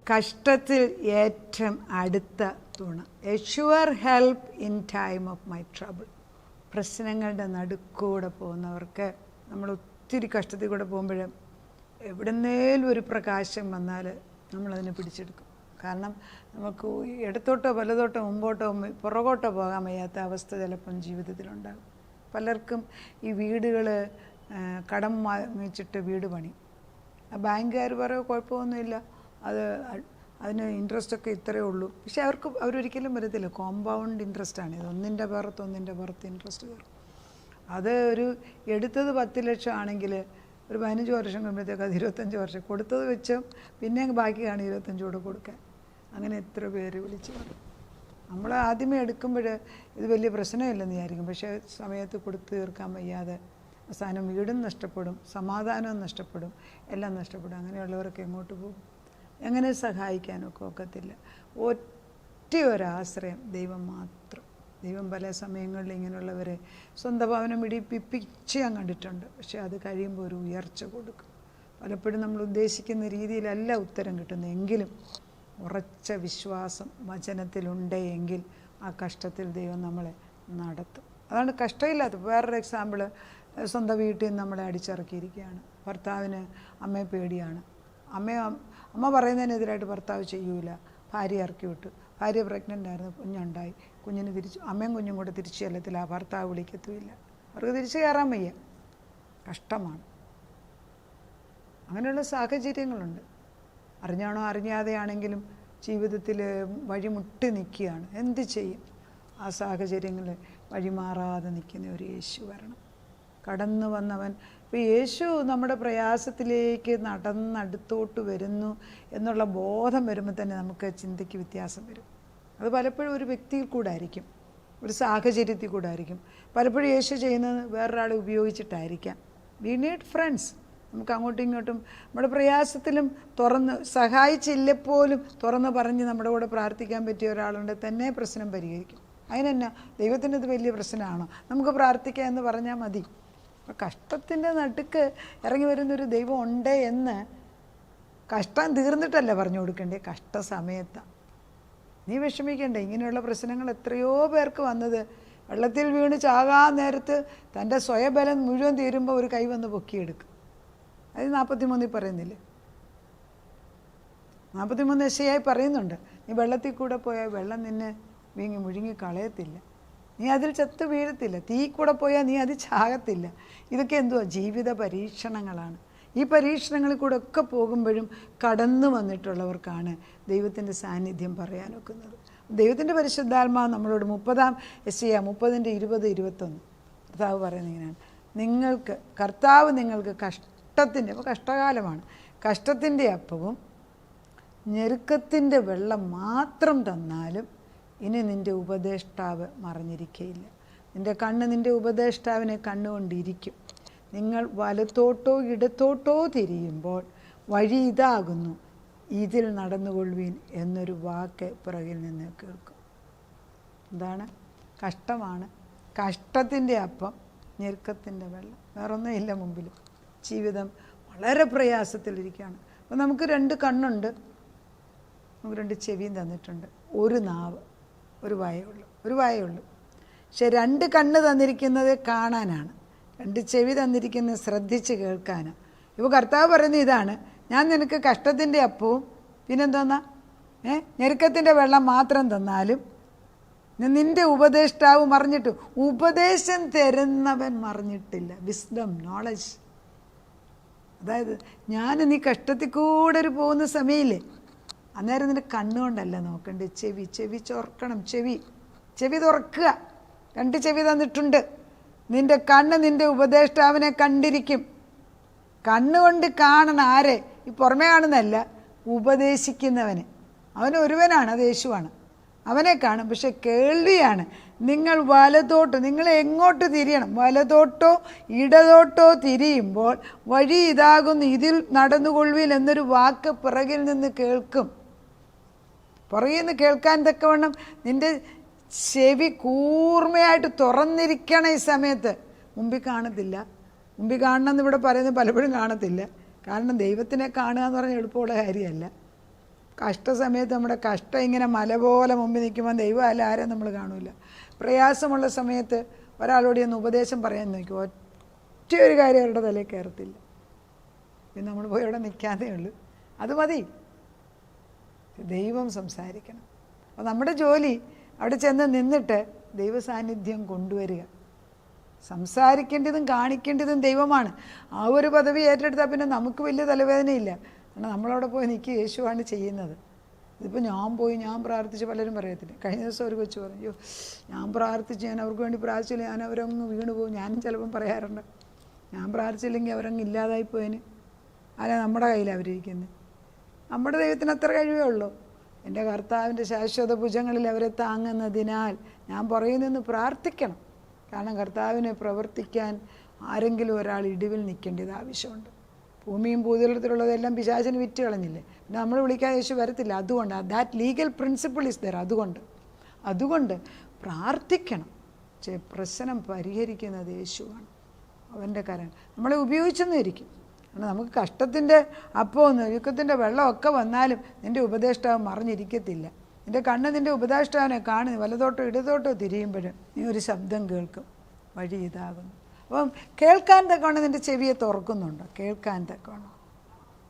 കഷ്ടത്തിൽ ഏറ്റവും അടുത്ത തുണ. A sure help in time of my trouble. പ്രശ്നങ്ങളുടെ നടുക്കൂടെ പോകുന്നവർക്ക്, നമ്മൾ ഒത്തിരി കഷ്ടത്തിൽ കൂടെ പോകുമ്പോൾ എവിടുന്നേലും ഒരു പ്രകാശം വന്നാൽ നമ്മളതിനെ പിടിച്ചെടുക്കും. കാരണം നമുക്ക് ഇടത്തോട്ടോ വലതോട്ടോ മുമ്പോട്ടോ പുറകോട്ടോ പോകാൻ വയ്യാത്ത അവസ്ഥ ചിലപ്പം ജീവിതത്തിലുണ്ടാകും. പലർക്കും ഈ വീടുകൾ കടം വാങ്ങിച്ചിട്ട് വീട് പണി. ബാങ്കുകാർ പറയുക കുഴപ്പമൊന്നുമില്ല, അതിന് ഇൻട്രസ്റ്റൊക്കെ ഇത്രയേ ഉള്ളൂ. പക്ഷെ അവരൊരിക്കലും വരത്തില്ല. കോമ്പൗണ്ട് ഇൻട്രസ്റ്റാണ് ഇത്. ഒന്നിൻ്റെ പുറത്ത് ഇൻട്രസ്റ്റ് കയറും. അത് എടുത്തത് 10 ലക്ഷം ആണെങ്കിൽ ഒരു 15 വർഷം കഴിയുമ്പോഴത്തേക്ക് അത് 25 വർഷം കൊടുത്തത് വെച്ചും പിന്നെ ബാക്കി കാണും 25 കൂടെ കൊടുക്കാൻ. അങ്ങനെ എത്ര പേര് വിളിച്ച് പറയും. നമ്മൾ ആദ്യമേ എടുക്കുമ്പോൾ ഇത് വലിയ പ്രശ്നമില്ലെന്ന് വിചാരിക്കും. പക്ഷേ സമയത്ത് കൊടുത്തു തീർക്കാൻ വയ്യാതെ അവസാനം വീടും നഷ്ടപ്പെടും, സമാധാനവും നഷ്ടപ്പെടും, എല്ലാം നഷ്ടപ്പെടും. അങ്ങനെയുള്ളവരൊക്കെ എങ്ങോട്ട് പോകും? എങ്ങനെ സഹായിക്കാനൊക്കെ ഒക്കത്തില്ല. ഒറ്റ ഒരാശ്രയം ദൈവം മാത്രം. ദൈവം പല സമയങ്ങളിൽ ഇങ്ങനെയുള്ളവരെ സ്വന്തം ഭവനം ഇടിപ്പിച്ച് ഞാൻ കണ്ടിട്ടുണ്ട്. പക്ഷെ അത് കഴിയുമ്പോൾ ഒരു ഉയർച്ച കൊടുക്കും. പലപ്പോഴും നമ്മൾ ഉദ്ദേശിക്കുന്ന രീതിയിലല്ല ഉത്തരം കിട്ടുന്നത്. എങ്കിലും ഉറച്ച വിശ്വാസം വചനത്തിലുണ്ടെങ്കിൽ ആ കഷ്ടത്തിൽ ദൈവം നമ്മളെ നടത്തും. അതാണ് കഷ്ടമില്ലാത്ത. വേറൊരു എക്സാമ്പിൾ, സ്വന്തം വീട്ടിൽ നിന്ന് നമ്മളെ അടിച്ചിറക്കിയിരിക്കുകയാണ്. ഭർത്താവിന് അമ്മയെ പേടിയാണ്. അമ്മ പറയുന്നതിനെതിരായിട്ട് ഭർത്താവ് ചെയ്യൂല. ഭാര്യ ഇറക്കി വിട്ടു. ഭാര്യ പ്രഗ്നൻ്റ് ആയിരുന്നു, കുഞ്ഞുണ്ടായി. കുഞ്ഞിന് അമ്മയും കുഞ്ഞും കൂടെ തിരിച്ചു ചെല്ലത്തില്ല. ആ ഭർത്താവ് വിളിക്കത്തുമില്ല. അവർക്ക് തിരിച്ചു കയറാൻ വയ്യ. കഷ്ടമാണ്. അങ്ങനെയുള്ള സാഹചര്യങ്ങളുണ്ട്. അറിഞ്ഞാണോ അറിയാതെയാണെങ്കിലും ജീവിതത്തിൽ വഴിമുട്ടി നിൽക്കുകയാണ്. എന്ത് ചെയ്യും? ആ സാഹചര്യങ്ങളിൽ വഴിമാറാതെ നിൽക്കുന്ന ഒരു യേശു വരണം. കടന്നു വന്നവൻ. ഇപ്പോൾ യേശു നമ്മുടെ പ്രയാസത്തിലേക്ക് നടന്നടുത്തോട്ട് വരുന്നു എന്നുള്ള ബോധം വരുമ്പോൾ തന്നെ നമുക്ക് ചിന്തയ്ക്ക് വ്യത്യാസം വരും. അത് പലപ്പോഴും ഒരു വ്യക്തിയിൽ കൂടായിരിക്കും, ഒരു സാഹചര്യത്തിൽ കൂടായിരിക്കും. പലപ്പോഴും യേശു ചെയ്യുന്നത് വേറൊരാളെ ഉപയോഗിച്ചിട്ടായിരിക്കാം. We need friends. നമുക്ക് അങ്ങോട്ടും ഇങ്ങോട്ടും നമ്മുടെ പ്രയാസത്തിലും സഹായിച്ചില്ലെപ്പോലും തുറന്ന് പറഞ്ഞ് നമ്മുടെ കൂടെ പ്രാർത്ഥിക്കാൻ പറ്റിയ ഒരാളുണ്ടെങ്കിൽ തന്നെ പ്രശ്നം പരിഹരിക്കും. അതിനെന്നാ ദൈവത്തിന് ഇത് വലിയ പ്രശ്നമാണോ? നമുക്ക് പ്രാർത്ഥിക്കാം എന്ന് പറഞ്ഞാൽ മതി. അപ്പോൾ കഷ്ടത്തിൻ്റെ നടുക്ക് ഇറങ്ങി വരുന്നൊരു ദൈവം ഉണ്ട് എന്ന് കഷ്ടം തീർന്നിട്ടല്ല പറഞ്ഞു കൊടുക്കേണ്ടേ, കഷ്ടസമയത്താണ്. നീ വിഷമിക്കണ്ടേ. ഇങ്ങനെയുള്ള പ്രശ്നങ്ങൾ എത്രയോ പേർക്ക് വന്നത് വെള്ളത്തിൽ വീണ് ചാകാൻ നേരത്ത് തൻ്റെ സ്വയബലം മുഴുവൻ തീരുമ്പോൾ ഒരു കൈ വന്ന് പൊക്കിയെടുക്കും. അത് 43 പറയുന്നില്ലേ? 43 യശയായി പറയുന്നുണ്ട്. നീ വെള്ളത്തിൽ കൂടെ പോയാൽ വെള്ളം നിന്നെ മുഴുങ്ങി കളയത്തില്ല. നീ അതിൽ ചത്ത് വീഴത്തില്ല. തീ കൂടെ പോയാൽ നീ അത് ചാകത്തില്ല. ഇതൊക്കെ എന്തുവാ? ജീവിത പരീക്ഷണങ്ങളാണ്. ഈ പരീക്ഷണങ്ങളിൽ കൂടെ ഒക്കെ പോകുമ്പോഴും കടന്നു വന്നിട്ടുള്ളവർക്കാണ് ദൈവത്തിൻ്റെ സാന്നിധ്യം പറയാനൊക്കുന്നത്. ദൈവത്തിൻ്റെ പരിശുദ്ധാത്മാവ് നമ്മളോട് 30 യെശയ്യാ 30:20-21 കർത്താവ് പറയുന്നത് ഇങ്ങനെയാണ്. കർത്താവ് നിങ്ങൾക്ക് ഇപ്പോൾ കഷ്ടകാലമാണ്, കഷ്ടത്തിൻ്റെ അപ്പവും ഞെരുക്കത്തിൻ്റെ വെള്ളം മാത്രം തന്നാലും ഇനി നിൻ്റെ ഉപദേഷ്ടാവ് മറഞ്ഞിരിക്കയില്ല. നിൻ്റെ കണ്ണ് നിൻ്റെ ഉപദേഷ്ടാവിനെ കണ്ണുകൊണ്ടിരിക്കും. നിങ്ങൾ വലത്തോട്ടോ ഇടത്തോട്ടോ തിരിയുമ്പോൾ വഴി ഇതാകുന്നു, ഇതിൽ നടന്നുകൊള്ളുവീൻ എന്നൊരു വാക്ക് പിറകിൽ നിന്ന് കേൾക്കും. എന്താണ്? കഷ്ടമാണ്, കഷ്ടത്തിൻ്റെ അപ്പം, ഞെരുക്കത്തിൻ്റെ വെള്ളം, വേറൊന്നും ഇല്ല മുമ്പിൽ. ജീവിതം വളരെ പ്രയാസത്തിലിരിക്കുകയാണ്. അപ്പോൾ നമുക്ക് 2 കണ്ണുണ്ട്, നമുക്ക് 2 ചെവിയും തന്നിട്ടുണ്ട്, ഒരു നാവ്, ഒരു വായയുള്ളൂ. പക്ഷെ 2 കണ്ണ് തന്നിരിക്കുന്നത് കാണാനാണ്, 2 ചെവി തന്നിരിക്കുന്നത് ശ്രദ്ധിച്ച് കേൾക്കാനാണ്. ഇപ്പോൾ കർത്താവ് പറയുന്നത് ഇതാണ്, ഞാൻ നിനക്ക് കഷ്ടത്തിൻ്റെ അപ്പവും പിന്നെന്തോന്നാ ഞെരുക്കത്തിൻ്റെ വെള്ളം മാത്രം തന്നാലും നിൻ്റെ ഉപദേഷ്ടാവ് മറിഞ്ഞിട്ട്, ഉപദേശം തരുന്നവൻ മറിഞ്ഞിട്ടില്ല. Wisdom, knowledge. അതായത് നീ കഷ്ടത്തിൽ കൂടെ പോകുന്ന സമയമില്ലേ, അന്നേരം നിൻ്റെ കണ്ണുകൊണ്ടല്ല നോക്കണ്ടേ, ചെവി ചോർക്കണം. ചെവി തുറക്കുക. 2 ചെവി തന്നിട്ടുണ്ട്. നിൻ്റെ കണ്ണ് നിൻ്റെ ഉപദേഷ്ടാവിനെ കണ്ടിരിക്കും. കണ്ണുകൊണ്ട് കാണണം. ആരെ? ഈ പുറമേ കാണുന്നതല്ല, ഉപദേശിക്കുന്നവനെ. അവന് ഒരുവനാണ്, അത് യേശുവാണ്. അവനെ കാണും. പക്ഷെ കേൾവിയാണ്. നിങ്ങൾ നിങ്ങൾ എങ്ങോട്ട് തിരിയണം? വലതോട്ടോ ഇടതോട്ടോ തിരിയുമ്പോൾ വഴി ഇതാകുന്നു, ഇതിൽ നടന്നുകൊള്ളുവിൽ എന്നൊരു വാക്ക് പിറകിൽ നിന്ന് കേൾക്കും. പുറകിൽ നിന്ന് കേൾക്കാൻ തക്കവണ്ണം നിൻ്റെ ചെവി കൂർമ്മയായിട്ട് തുറന്നിരിക്കണം. ഈ സമയത്ത് മുമ്പിൽ കാണത്തില്ല. മുമ്പിൽ കാണണമെന്ന് ഇവിടെ പറയുന്നത് പലപ്പോഴും കാണത്തില്ല. കാരണം ദൈവത്തിനെ കാണുക എന്ന് പറഞ്ഞാൽ എളുപ്പമുള്ള കാര്യമല്ല. കഷ്ടസമയത്ത് നമ്മുടെ കഷ്ടം ഇങ്ങനെ മല പോലെ മുമ്പിൽ നിൽക്കുമ്പോൾ ദൈവം അല്ല ആരും നമ്മൾ കാണില്ല. പ്രയാസമുള്ള സമയത്ത് ഒരാളോട് ഒന്ന് ഉപദേശം പറയാൻ നോക്കും, ഒറ്റ ഒരു കാര്യം അവരുടെ തലയിൽ കയറത്തില്ല. പിന്നെ നമ്മൾ പോയി അവിടെ നിൽക്കാതേ ഉള്ളൂ. അത് മതി. ദൈവം സംസാരിക്കണം. അപ്പോൾ നമ്മുടെ ജോലി അവിടെ ചെന്ന് നിന്നിട്ട് ദൈവ സാന്നിധ്യം കൊണ്ടുവരിക. സംസാരിക്കേണ്ടതും കാണിക്കേണ്ടതും ദൈവമാണ്. ആ ഒരു പദവി ഏറ്റെടുത്താൽ പിന്നെ നമുക്ക് വലിയ തലവേദനയില്ല. കാരണം നമ്മളവിടെ പോയി നിൽക്കുക, യേശുവാണ് ചെയ്യുന്നത്. ഇതിപ്പോൾ ഞാൻ പ്രാർത്ഥിച്ച് പലരും പറയത്തില്ല. കഴിഞ്ഞ ദിവസം ഒരു കൊച്ചു പറഞ്ഞു, അയ്യോ ഞാൻ പ്രാർത്ഥിച്ച്, ഞാൻ അവർക്ക് വേണ്ടി പ്രാർത്ഥിച്ചില്ല, ഞാൻ അവരങ്ങ് വീണ് പോകും. ഞാനും ചിലപ്പം പറയാറുണ്ട്, ഞാൻ പ്രാർത്ഥിച്ചില്ലെങ്കിൽ അവരങ്ങ് ഇല്ലാതായിപ്പോയതിന്. അല്ല, നമ്മുടെ കയ്യിലാണ് അവരിയ്ക്കുന്നത്. നമ്മുടെ ദൈവത്തിന് അത്ര കഴിവേ ഉള്ളൂ. എൻ്റെ കർത്താവിൻ്റെ ശാശ്വത ഭുജങ്ങളിൽ അവരെ താങ്ങുന്നതിനാൽ ഞാൻ പറയുന്നതെന്ന് പ്രാർത്ഥിക്കണം. കാരണം കർത്താവിനെ പ്രവർത്തിക്കാൻ ആരെങ്കിലും ഒരാൾ ഇടിവിൽ നിൽക്കേണ്ടത് ആവശ്യമുണ്ട്. ഭൂമിയും ഭൂതലത്തിലുള്ളതെല്ലാം പിശാചിന് വിറ്റ് കളഞ്ഞില്ലേ, പിന്നെ നമ്മൾ വിളിക്കാതെ യേശു വരത്തില്ല. അതുകൊണ്ട് that legal principle is there. അതുകൊണ്ട് പ്രാർത്ഥിക്കണം. പ്രശ്നം പരിഹരിക്കുന്നത് യേശുവാണ്. അവൻ്റെ കരം നമ്മളെ ഉപയോഗിച്ചെന്നും ഇരിക്കും. കാരണം നമുക്ക് കഷ്ടത്തിൻ്റെ അപ്പവും ഞെരുക്കത്തിൻ്റെ വെള്ളമൊക്കെ വന്നാലും നിൻ്റെ ഉപദേഷ്ടാവ് മറിഞ്ഞിരിക്കത്തില്ല. നിൻ്റെ കണ്ണ് നിൻ്റെ ഉപദേഷ്ടാവിനെ കാണുന്നു. വലതോട്ടോ ഇടതോട്ടോ തിരിയുമ്പോഴും നീ ഒരു ശബ്ദം കേൾക്കും, വഴി ഇതാകുന്നു. അപ്പം കേൾക്കാൻ തക്കവണ്ണം നിൻ്റെ ചെവിയെ തുറക്കുന്നുണ്ട്, കേൾക്കാൻ തക്കവണ്ണം.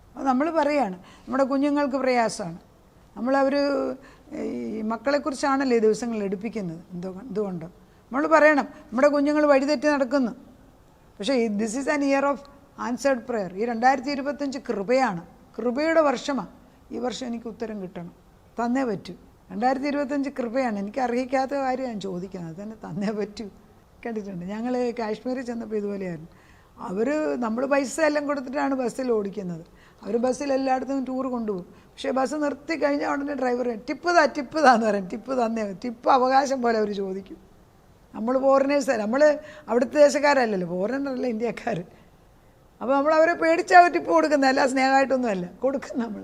അപ്പോൾ നമ്മൾ പറയുകയാണ് നമ്മുടെ കുഞ്ഞുങ്ങൾക്ക് പ്രയാസമാണ്. നമ്മളവർ ഈ മക്കളെക്കുറിച്ചാണല്ലോ ഈ ദിവസങ്ങളിൽ എടുപ്പിക്കുന്നത്. എന്തുകൊണ്ട് നമ്മൾ പറയണം നമ്മുടെ കുഞ്ഞുങ്ങൾ വഴിതെറ്റി നടക്കുന്നു. പക്ഷേ this is an year of answered prayer. ഈ 2025 കൃപയാണ്, കൃപയുടെ വർഷമാണ്. ഈ വർഷം എനിക്ക് ഉത്തരം കിട്ടണം, തന്നേ പറ്റൂ. 2025 കൃപയാണ്. എനിക്ക് അർഹിക്കാത്ത കാര്യം ഞാൻ ചോദിക്കുന്നത്, തന്നെ തന്നേ പറ്റൂ. കണ്ടിട്ടുണ്ട്. ഞങ്ങൾ കാശ്മീരിൽ ചെന്നപ്പോൾ ഇതുപോലെയായിരുന്നു. നമ്മൾ പൈസ എല്ലാം കൊടുത്തിട്ടാണ് ബസ്സിൽ ഓടിക്കുന്നത്. അവർ ബസ്സിൽ എല്ലായിടത്തും ടൂർ കൊണ്ടുപോകും. പക്ഷേ ബസ് നിർത്തി കഴിഞ്ഞാൽ ഉടനെ ഡ്രൈവർ ടിപ്പ് താന്ന് പറയും. ടിപ്പ് അവകാശം പോലെ അവർ ചോദിക്കും. നമ്മൾ ഫോറിനേഴ്സ്, നമ്മൾ അവിടുത്തെ ദേശക്കാരല്ലല്ലോ, ഫോറിനറല്ല, ഇന്ത്യക്കാർ. അപ്പോൾ നമ്മളവരെ പേടിച്ചാൽ ടിപ്പ് കൊടുക്കുന്നത്, അല്ല സ്നേഹമായിട്ടൊന്നുമല്ല കൊടുക്കും. നമ്മൾ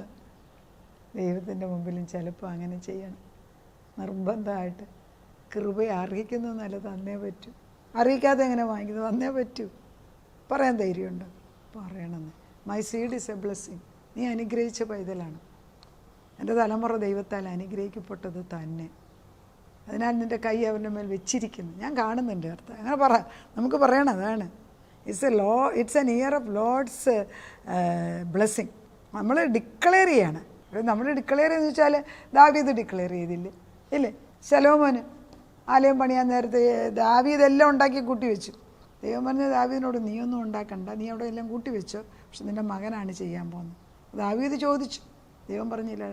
ദൈവത്തിൻ്റെ മുമ്പിലും ചിലപ്പോൾ അങ്ങനെ ചെയ്യണം. നിർബന്ധമായിട്ട് കൃപയെ അർഹിക്കുന്നതല്ല, തന്നേ പറ്റൂ. അറിയിക്കാതെ എങ്ങനെ വാങ്ങിക്കുന്നത്? തന്നേ പറ്റൂ. പറയാൻ ധൈര്യമുണ്ട്, പറയണമെന്ന്. My seed is A blessing. നീ അനുഗ്രഹിച്ച പൈതലാണ്. എൻ്റെ തലമുറ ദൈവത്താൽ അനുഗ്രഹിക്കപ്പെട്ടത് തന്നെ. അതിനാൽ നിൻ്റെ കൈ അവൻ്റെ മേൽ വെച്ചിരിക്കുന്നു. ഞാൻ കാണുന്നുണ്ട് കർത്താവ്. അങ്ങനെ നമുക്ക് പറയണം. അതാണ് it's an year of lord's blessing. നമ്മൾ ഡിക്ലെയർ ചെയ്യാണ്. നമ്മൾ ഡിക്ലെയർ ചെയ്തെന്ന് വെച്ചാൽ ദാവീദ് ഡിക്ലെയർ ചെയ്തില്ലേ, ഇല്ലേ? ശലോമോന് ആലയം പണിയാൻ നേരത്തെ ദാവീദെല്ലാം ഉണ്ടാക്കി കൂട്ടി വെച്ചു. ദൈവം പറഞ്ഞ ദാവീദിനോട് നീയൊന്നും ഉണ്ടാക്കണ്ട, നീ അവിടെ എല്ലാം കൂട്ടി വെച്ചോ, പക്ഷെ നിൻ്റെ മകനാണ് ചെയ്യാൻ പോകുന്നത്. ദാവീദ് ചോദിച്ചു, ദൈവം പറഞ്ഞില്ല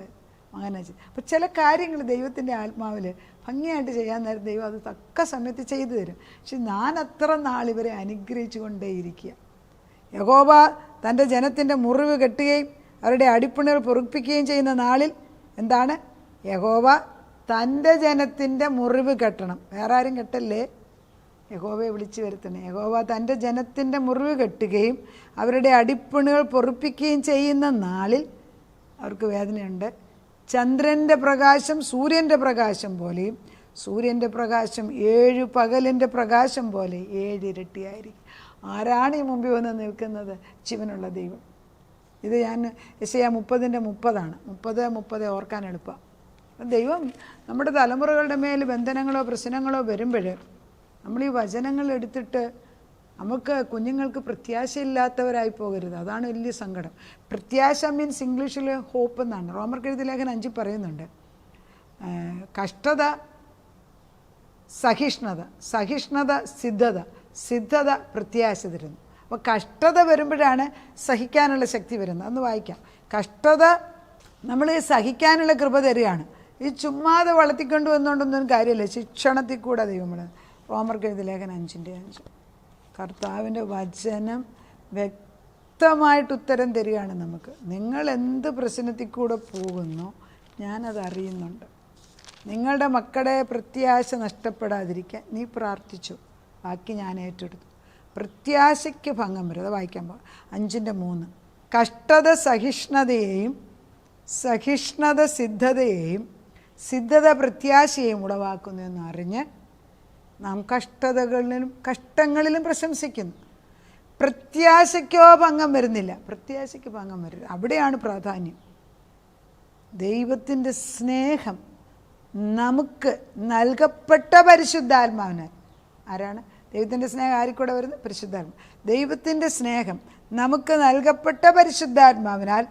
മകനാ ചെയ്യും. അപ്പോൾ ചില കാര്യങ്ങൾ ദൈവത്തിൻ്റെ ആത്മാവിൽ ഭംഗിയായിട്ട് ചെയ്യാൻ നേരം ദൈവം അത് തക്ക സമയത്ത് ചെയ്തു തരും. പക്ഷെ ഞാൻ അത്ര നാളിവരെ അനുഗ്രഹിച്ചു കൊണ്ടേയിരിക്കുക. യഹോവ തൻ്റെ ജനത്തിൻ്റെ മുറിവ് കെട്ടുകയും അവരുടെ അടിപ്പിണർ പൊറുപ്പിക്കുകയും ചെയ്യുന്ന നാളിൽ എന്താണ്? യഹോവ തൻ്റെ ജനത്തിൻ്റെ മുറിവ് കെട്ടണം. വേറെ ആരും കെട്ടല്ലേ, യഹോവയെ വിളിച്ചു വരുത്തണേ. യഹോവ തൻ്റെ ജനത്തിൻ്റെ മുറിവ് കെട്ടുകയും അവരുടെ അടിപ്പിണുകൾ പൊറുപ്പിക്കുകയും ചെയ്യുന്ന നാളിൽ അവർക്ക് വേദനയുണ്ട്. ചന്ദ്രൻ്റെ പ്രകാശം സൂര്യൻ്റെ പ്രകാശം പോലെയും സൂര്യൻ്റെ പ്രകാശം 7 പകലിൻ്റെ പ്രകാശം പോലെ 7 ഇരട്ടിയായിരിക്കും. ആരാണ് ഈ മുമ്പിൽ വന്ന് നിൽക്കുന്നത്? ജീവനുള്ള ദൈവം. ഇത് ഞാൻ യെശയ്യാ 30:30 30 ഓർക്കാൻ എളുപ്പമാണ്. ദൈവം നമ്മുടെ തലമുറകളുടെ മേൽ ബന്ധനങ്ങളോ പ്രശ്നങ്ങളോ വരുമ്പോൾ നമ്മൾ ഈ വചനങ്ങൾ എടുത്തിട്ട് നമുക്ക് കുഞ്ഞുങ്ങൾക്ക് പ്രത്യാശയില്ലാത്തവരായി പോകരുത്. അതാണ് വലിയ സങ്കടം. പ്രത്യാശ മീൻസ് ഇംഗ്ലീഷിൽ ഹോപ്പ് എന്നാണ്. റോമർക്കെഴുതിയ ലേഖനം 5 പറയുന്നുണ്ട്. കഷ്ടത സഹിഷ്ണുത, സഹിഷ്ണുത സിദ്ധത പ്രത്യാശ തരുന്നു. അപ്പോൾ കഷ്ടത വരുമ്പോഴാണ് സഹിക്കാനുള്ള ശക്തി വരുന്നത്. അന്ന് വായിക്കാം. കഷ്ടത നമ്മൾ സഹിക്കാനുള്ള കൃപ തരികയാണ്. ഈ ചുമ്മാതെ വളർത്തിക്കൊണ്ട് വന്നുകൊണ്ടൊന്നും കാര്യമില്ല. ശിക്ഷണത്തിൽ കൂടെ ദൈവം. റോമർക്കെഴുതിയ ലേഖനം 5:5. കർത്താവിൻ്റെ വചനം വ്യക്തമായിട്ട് ഉത്തരം തരികയാണ് നമുക്ക്. നിങ്ങൾ എന്ത് പ്രശ്നത്തിൽ കൂടെ പോകുന്നോ ഞാനത് അറിയുന്നുണ്ട്. നിങ്ങളുടെ മക്കളുടെ പ്രത്യാശ നഷ്ടപ്പെടാതിരിക്കാൻ നീ പ്രാർത്ഥിച്ചു, ബാക്കി ഞാൻ ഏറ്റെടുത്തു. പ്രത്യാശയ്ക്ക് ഭംഗം വരും. അത് വായിക്കാൻ 5:3. കഷ്ടത സഹിഷ്ണുതയെയും സഹിഷ്ണുത സിദ്ധതയെയും സിദ്ധത പ്രത്യാശയെയും ഉളവാക്കുന്നു എന്നറിഞ്ഞ് നാം കഷ്ടങ്ങളിലും പ്രശംസിക്കുന്നു. പ്രത്യാശയ്ക്കോ ഭംഗം വരുന്നില്ല. പ്രത്യാശയ്ക്ക് ഭംഗം വരില്ല. അവിടെയാണ് പ്രാധാന്യം. ദൈവത്തിൻ്റെ സ്നേഹം നമുക്ക് നൽകപ്പെട്ട പരിശുദ്ധാത്മാവിനാൽ. ആരാണ് ദൈവത്തിൻ്റെ സ്നേഹം? ആരിക്കൂടെ വരുന്നത്? പരിശുദ്ധാത്മ. ദൈവത്തിൻ്റെ സ്നേഹം നമുക്ക് നൽകപ്പെട്ട പരിശുദ്ധാത്മാവിനാൽ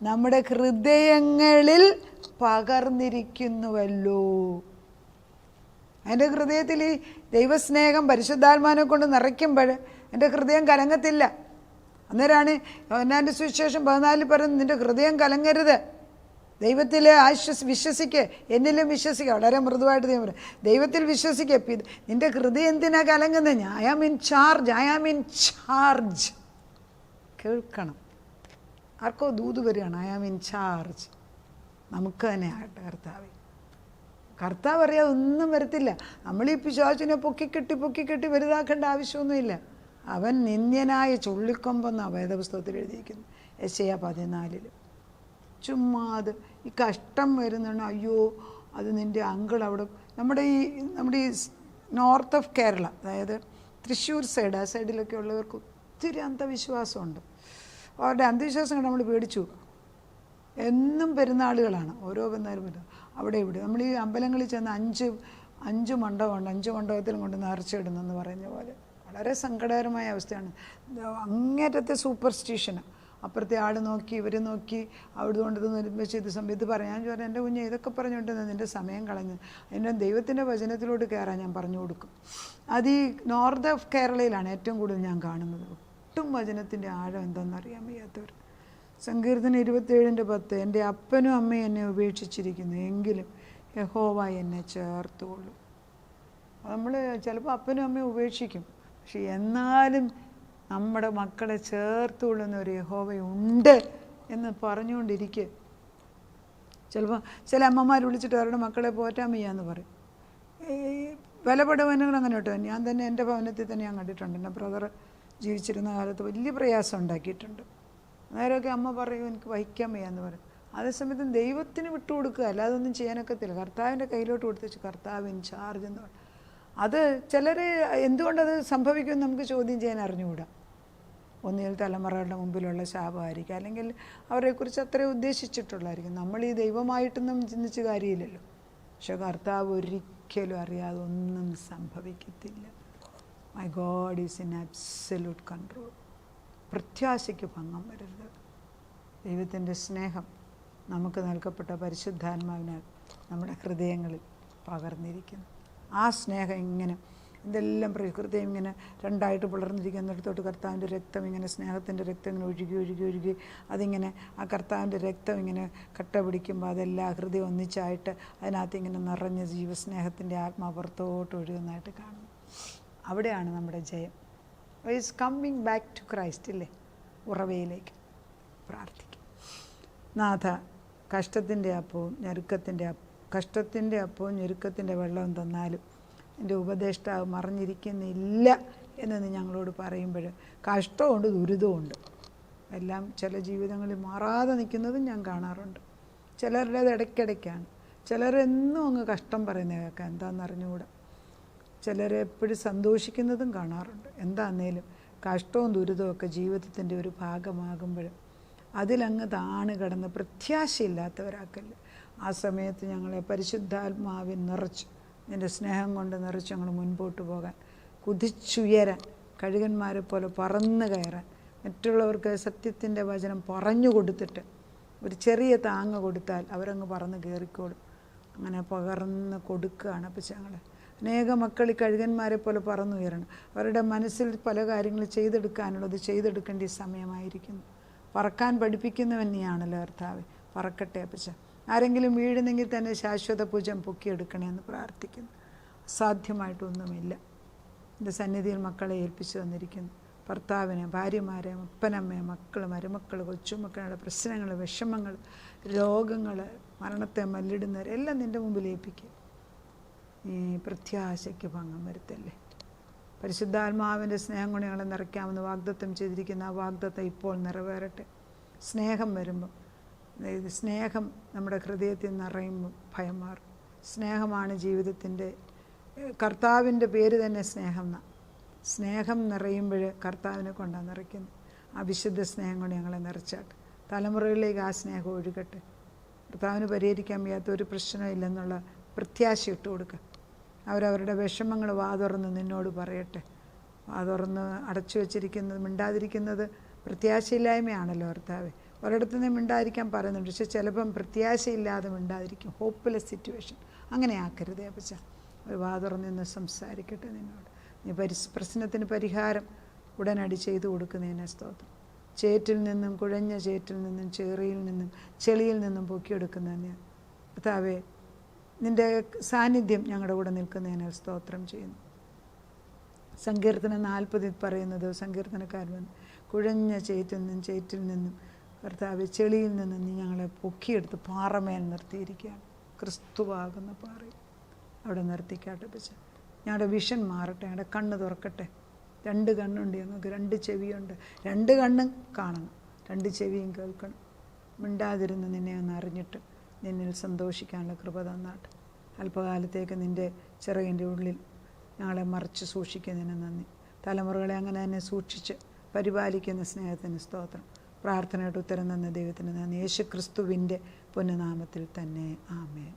നമ്മുടെ ഹൃദയങ്ങളിൽ പകർന്നിരിക്കുന്നുവല്ലോ. എൻ്റെ ഹൃദയത്തിൽ ഈ ദൈവസ്നേഹം പരിശുദ്ധാത്മാവിനെ കൊണ്ട് നിറയ്ക്കുമ്പോൾ എൻ്റെ ഹൃദയം കലങ്ങത്തില്ല. അന്നേരമാണ് യോഹന്നാൻ്റെ സുവിശേഷം 14 പറയുന്നത്, നിൻ്റെ ഹൃദയം കലങ്ങരുത്, ദൈവത്തിൽ വിശ്വസിക്കുക, എന്നിലും വിശ്വസിക്കുക. വളരെ മൃദുവായിട്ട് ദൈവം പറയും, ദൈവത്തിൽ വിശ്വസിക്കുക. നിൻ്റെ ഹൃദയം എന്തിനാ കലങ്ങുന്നത്? I am in charge, I am in charge. കേൾക്കണം. ആർക്കോ ദൂത് വരികയാണ്, ഐ ആം ഇൻ ചാർജ്. നമുക്ക് തന്നെ ആകട്ടെ കർത്താവേ. കർത്താവ് അറിയാതെ ഒന്നും വരത്തില്ല. നമ്മൾ ഈ പിശാചിനെ പൊക്കിക്കെട്ടി വലുതാക്കേണ്ട ആവശ്യമൊന്നുമില്ല. അവൻ നിന്ദ്യനായ ചുള്ളിക്കൊമ്പെന്നാണ് വേദപുസ്തകത്തിൽ എഴുതിയിരിക്കുന്നു, യെശയ്യാ 14. ചുമ്മാത് ഈ കഷ്ടം വരുന്നുണ്ട്, അയ്യോ അത് നിൻ്റെ അങ്കിൾ അവിടെ. നമ്മുടെ ഈ നോർത്ത് ഓഫ് കേരള, അതായത് തൃശ്ശൂർ സൈഡ്, ആ സൈഡിലൊക്കെ ഉള്ളവർക്ക് ഒത്തിരി അന്ധവിശ്വാസമുണ്ട്. അവരുടെ അന്ധവിശ്വാസം കണ്ട് നമ്മൾ പേടിച്ചു. എന്നും പെരുന്നാളുകളാണ്, ഓരോ പെരുന്നാളും അവിടെ ഇവിടെ. നമ്മൾ ഈ അമ്പലങ്ങളിൽ ചെന്ന് അഞ്ച് മണ്ഡപമുണ്ട്, 5 മണ്ഡപത്തിലും കൊണ്ട് നേർച്ചയിടുന്നെന്ന് പറയുന്ന പോലെ വളരെ സങ്കടകരമായ അവസ്ഥയാണ്. അങ്ങേറ്റത്തെ സൂപ്പർസ്റ്റിഷന്. അപ്പുറത്തെ ആൾ നോക്കി, ഇവർ നോക്കി, അവിടെ കൊണ്ട് നിർമ്മിച്ച് ഇത് പറയാൻ പറഞ്ഞു, എൻ്റെ കുഞ്ഞ് ഇതൊക്കെ പറഞ്ഞുകൊണ്ട് നിൻ്റെ സമയം കളഞ്ഞ് എൻ്റെ ദൈവത്തിൻ്റെ വചനത്തിലോട്ട് കയറാൻ ഞാൻ പറഞ്ഞു കൊടുക്കും. അത് ഈ നോർത്ത് ഓഫ് കേരളയിലാണ് ഏറ്റവും കൂടുതൽ ഞാൻ കാണുന്നത്. ഒട്ടും വചനത്തിൻ്റെ ആഴം എന്തെന്നറിയാൻ വയ്യാത്തവർ. സങ്കീർത്തനം 27:10, എൻ്റെ അപ്പനും അമ്മയും എന്നെ ഉപേക്ഷിച്ചിരിക്കുന്നു, എങ്കിലും യഹോവ എന്നെ ചേർത്തുകൊള്ളു. നമ്മൾ ചിലപ്പോൾ അപ്പനും അമ്മയും ഉപേക്ഷിക്കും, പക്ഷെ എന്നാലും നമ്മുടെ മക്കളെ ചേർത്തുകൊള്ളുന്ന ഒരു യഹോവയുണ്ട് എന്ന് പറഞ്ഞുകൊണ്ടിരിക്കുക. ചിലപ്പോൾ ചില അമ്മമാർ വിളിച്ചിട്ട് അവരുടെ മക്കളെ പോറ്റാൻ വയ്യാന്ന് പറയും. ഈ വിലപ്പെടുവനുകൾ അങ്ങനെ കേട്ടോ, ഞാൻ തന്നെ എൻ്റെ ഭവനത്തിൽ തന്നെ ഞാൻ കണ്ടിട്ടുണ്ട്. എൻ്റെ ബ്രദർ ജീവിച്ചിരുന്ന കാലത്ത് വലിയ പ്രയാസം ഉണ്ടാക്കിയിട്ടുണ്ട്. നേരമൊക്കെ അമ്മ പറയും എനിക്ക് വഹിക്കാൻ വയ്യാന്ന് പറയും. അതേസമയത്തും ദൈവത്തിന് വിട്ടുകൊടുക്കുക, അല്ലാതെ ഒന്നും ചെയ്യാനൊക്കത്തില്ല. കർത്താവിൻ്റെ കയ്യിലോട്ട് കൊടുത്തിച്ച് കർത്താവ് ഇൻ ചാർജ് എന്ന് പറയും. അത് ചിലർ എന്തുകൊണ്ടത് സംഭവിക്കുമെന്ന് നമുക്ക് ചോദ്യം ചെയ്യാൻ അറിഞ്ഞുകൂടാ. ഒന്നുകിൽ തലമുറകളുടെ മുമ്പിലുള്ള ശാപമായിരിക്കും, അല്ലെങ്കിൽ അവരെക്കുറിച്ച് അത്രയും ഉദ്ദേശിച്ചിട്ടുള്ളതായിരിക്കും. നമ്മൾ ഈ ദൈവമായിട്ടൊന്നും ചിന്തിച്ച് കാര്യമില്ലല്ലോ. പക്ഷെ കർത്താവ് ഒരിക്കലും അറിയാതെ ഒന്നും സംഭവിക്കത്തില്ല. My God is in absolute control. പ്രത്യാശയ്ക്ക് ഭംഗം വരരുത്. ദൈവത്തിൻ്റെ സ്നേഹം നമുക്ക് നൽകപ്പെട്ട പരിശുദ്ധാത്മാവിനാൽ നമ്മുടെ ഹൃദയങ്ങളിൽ പകർന്നിരിക്കുന്നു. ആ സ്നേഹം ഇങ്ങനെ ഇതെല്ലാം ഹൃദയം ഇങ്ങനെ രണ്ടായിട്ട് പിളർന്നിരിക്കുന്നിടത്തോട്ട് കർത്താവിൻ്റെ രക്തം ഇങ്ങനെ, സ്നേഹത്തിൻ്റെ രക്തം ഇങ്ങനെ ഒഴുകി അതിങ്ങനെ ആ കർത്താവിൻ്റെ രക്തം ഇങ്ങനെ കട്ട പിടിക്കുമ്പോൾ അതെല്ലാം ഹൃദയം ഒന്നിച്ചായിട്ട് അതിനകത്ത് ഇങ്ങനെ നിറഞ്ഞ ജീവസ്നേഹത്തിൻ്റെ ആത്മാ പുറത്തോട്ട് ഒഴുകുന്നതായിട്ട് കാണുന്നു. അവിടെയാണ് നമ്മുടെ ജയം. Is coming back to Christ ഇല്ലേ, ഉറവയിലേക്ക്. പ്രാർത്ഥിക്കും. നാഥ, കഷ്ടത്തിൻ്റെ അപ്പവും ഞെരുക്കത്തിൻ്റെ വെള്ളവും തന്നാലും എൻ്റെ ഉപദേഷ്ടാവ് മറിഞ്ഞിരിക്കുന്നില്ല എന്ന് ഞങ്ങളോട് പറയുമ്പോൾ കഷ്ടമുണ്ട്, ദുരിതമുണ്ട്, എല്ലാം ചില ജീവിതങ്ങളിൽ മാറാതെ നിൽക്കുന്നതും ഞാൻ കാണാറുണ്ട്. ചിലരുടേത് ഇടയ്ക്കിടയ്ക്കാണ്. ചിലരെന്നും അങ്ങ് കഷ്ടം പറയുന്നത് കേൾക്കാം, എന്താണെന്ന് അറിഞ്ഞുകൂടാ. ചിലരെപ്പോഴും സന്തോഷിക്കുന്നതും കാണാറുണ്ട്. എന്താന്നേലും കഷ്ടവും ദുരിതവും ഒക്കെ ജീവിതത്തിൻ്റെ ഒരു ഭാഗമാകുമ്പോൾ അതിലങ്ങ് താണ് കിടന്ന് പ്രത്യാശയില്ലാത്തവരാക്കല്ല. ആ സമയത്ത് ഞങ്ങളെ പരിശുദ്ധാത്മാവിൽ നിറച്ച്, നിൻ്റെ സ്നേഹം കൊണ്ട് നിറച്ച് ഞങ്ങൾ മുൻപോട്ട് പോകാൻ, കുതിച്ചുയരാൻ, കഴുകന്മാരെ പോലെ പറന്ന് കയറാൻ, മറ്റുള്ളവർക്ക് സത്യത്തിൻ്റെ വചനം പറഞ്ഞു കൊടുത്തിട്ട് ഒരു ചെറിയ താങ്ങ് കൊടുത്താൽ അവരങ്ങ് പറന്ന് കയറിക്കോളും. അങ്ങനെ പകർന്ന് കൊടുക്കുകയാണ്. അപ്പം ഞങ്ങൾ അനേക മക്കൾ ഈ കഴുകന്മാരെ പോലെ പറന്നുയരണം. അവരുടെ മനസ്സിൽ പല കാര്യങ്ങൾ ചെയ്തെടുക്കാനുള്ളത് ചെയ്തെടുക്കേണ്ട സമയമായിരിക്കുന്നു. പറക്കാൻ പഠിപ്പിക്കുന്നവൻ നീയാണല്ലോ കർത്താവേ, പറക്കട്ടെ അപ്പച്ച. ആരെങ്കിലും വീഴുന്നെങ്കിൽ തന്നെ ശാശ്വത ഭുജം പൊക്കിയെടുക്കണമെന്ന് പ്രാർത്ഥിക്കുന്നു. അസാധ്യമായിട്ടൊന്നുമില്ല. എൻ്റെ സന്നിധിയിൽ മക്കളെ ഏൽപ്പിച്ചു തന്നിരിക്കുന്നു. ഭർത്താവിനെ, ഭാര്യമാരെ, അപ്പനമ്മയെ, മക്കൾ, മരുമക്കൾ, കൊച്ചുമക്കളുടെ പ്രശ്നങ്ങൾ, വിഷമങ്ങൾ, രോഗങ്ങൾ, മരണത്തെ മല്ലിടുന്നവർ എല്ലാം നിൻ്റെ മുമ്പിൽ ഏൽപ്പിക്കുക. ഈ പ്രത്യാശയ്ക്ക് ഭംഗം വരുത്തല്ലേ. പരിശുദ്ധാത്മാവിൻ്റെ സ്നേഹം കൊണ്ട് ഞങ്ങളെ നിറയ്ക്കാമെന്ന് വാഗ്ദത്തം ചെയ്തിരിക്കുന്ന ആ വാഗ്ദത്തം ഇപ്പോൾ നിറവേറട്ടെ. സ്നേഹം വരുമ്പം, അതായത് സ്നേഹം നമ്മുടെ ഹൃദയത്തിൽ നിറയുമ്പോൾ ഭയം മാറും. സ്നേഹമാണ് ജീവിതത്തിൻ്റെ, കർത്താവിൻ്റെ പേര് തന്നെ സ്നേഹം എന്നാണ്. സ്നേഹം നിറയുമ്പോൾ കർത്താവിനെ കൊണ്ടാണ് നിറയ്ക്കുന്നത്. ആ വിശുദ്ധ സ്നേഹം കൊണ്ട് ഞങ്ങളെ നിറച്ചാട്ടെ. തലമുറകളിലേക്ക് ആ സ്നേഹം ഒഴുകട്ടെ. കർത്താവിന് പരിഹരിക്കാൻ വയ്യാത്ത ഒരു പ്രശ്നമില്ലെന്നുള്ള പ്രത്യാശ ഇട്ട് കൊടുക്കുക. അവരവരുടെ വിഷമങ്ങൾ വാതുറന്ന് നിന്നോട് പറയട്ടെ. വാതുറന്ന് അടച്ചു വച്ചിരിക്കുന്നത്, മിണ്ടാതിരിക്കുന്നത് പ്രത്യാശയില്ലായ്മയാണല്ലോ കർത്താവേ. ഒരിടത്തു നിന്ന് മിണ്ടാതിരിക്കാൻ പറയുന്നുണ്ട്, പക്ഷെ ചിലപ്പം പ്രത്യാശയില്ലാതെ മിണ്ടാതിരിക്കും. ഹോപ്പ്ലെസ് സിറ്റുവേഷൻ അങ്ങനെ ആക്കരുതേ അപ്പച്ച. ഒരു വാതുറന്ന് നിന്ന് സംസാരിക്കട്ടെ നിന്നോട്. നീ പ്രശ്നത്തിന് പരിഹാരം ഉടനടി ചെയ്തു കൊടുക്കുന്നതിനെ സ്തോത്രം. ചേറ്റിൽ നിന്നും, കുഴഞ്ഞ ചേറ്റിൽ നിന്നും, ചേറിയിൽ നിന്നും, ചെളിയിൽ നിന്നും പൊക്കിയെടുക്കുന്നതിന് കർത്താവേ നിൻ്റെ സാന്നിധ്യം ഞങ്ങളുടെ കൂടെ നിൽക്കുന്നതിനാൽ സ്തോത്രം ചെയ്യുന്നു. സങ്കീർത്തനം 40 പറയുന്നത്, സങ്കീർത്തനക്കാരൻ കുഴഞ്ഞ ചേറ്റിൽ നിന്നും കർത്താവെ ചെളിയിൽ നിന്നും നീ ഞങ്ങളെ പൊക്കിയെടുത്ത് പാറമേൽ നിർത്തിയിരിക്കുകയാണ്. ക്രിസ്തുവാകുന്ന പാറയിൽ അവിടെ നിർത്തിക്കാട്ടെ പച്ച. ഞങ്ങളുടെ വിഷൻ മാറട്ടെ, ഞങ്ങളുടെ കണ്ണ് തുറക്കട്ടെ. 2 കണ്ണുണ്ട് ഞങ്ങൾക്ക്, 2 ചെവിയുണ്ട്. 2 കണ്ണും കാണണം, 2 ചെവിയും കേൾക്കണം. മിണ്ടാതിരുന്ന് നിന്നെ ഒന്ന് അറിഞ്ഞിട്ട് നിന്നിൽ സന്തോഷിക്കാനുള്ള കൃപ തന്നാട്ടെ. അല്പകാലത്തേക്ക് നിൻ്റെ ചിറകിൻ്റെ ഉള്ളിൽ ഞങ്ങളെ മറച്ച് സൂക്ഷിക്കുന്നതിന് നന്ദി. തലമുറകളെ അങ്ങനെ തന്നെ സൂക്ഷിച്ച് പരിപാലിക്കുന്ന സ്നേഹത്തിന് സ്തോത്രം. പ്രാർത്ഥനയുടെ ഉത്തരം തന്ന ദൈവത്തിന് നന്ദി. യേശു ക്രിസ്തുവിൻ്റെ പുണ്യനാമത്തിൽ തന്നെ ആമേൻ.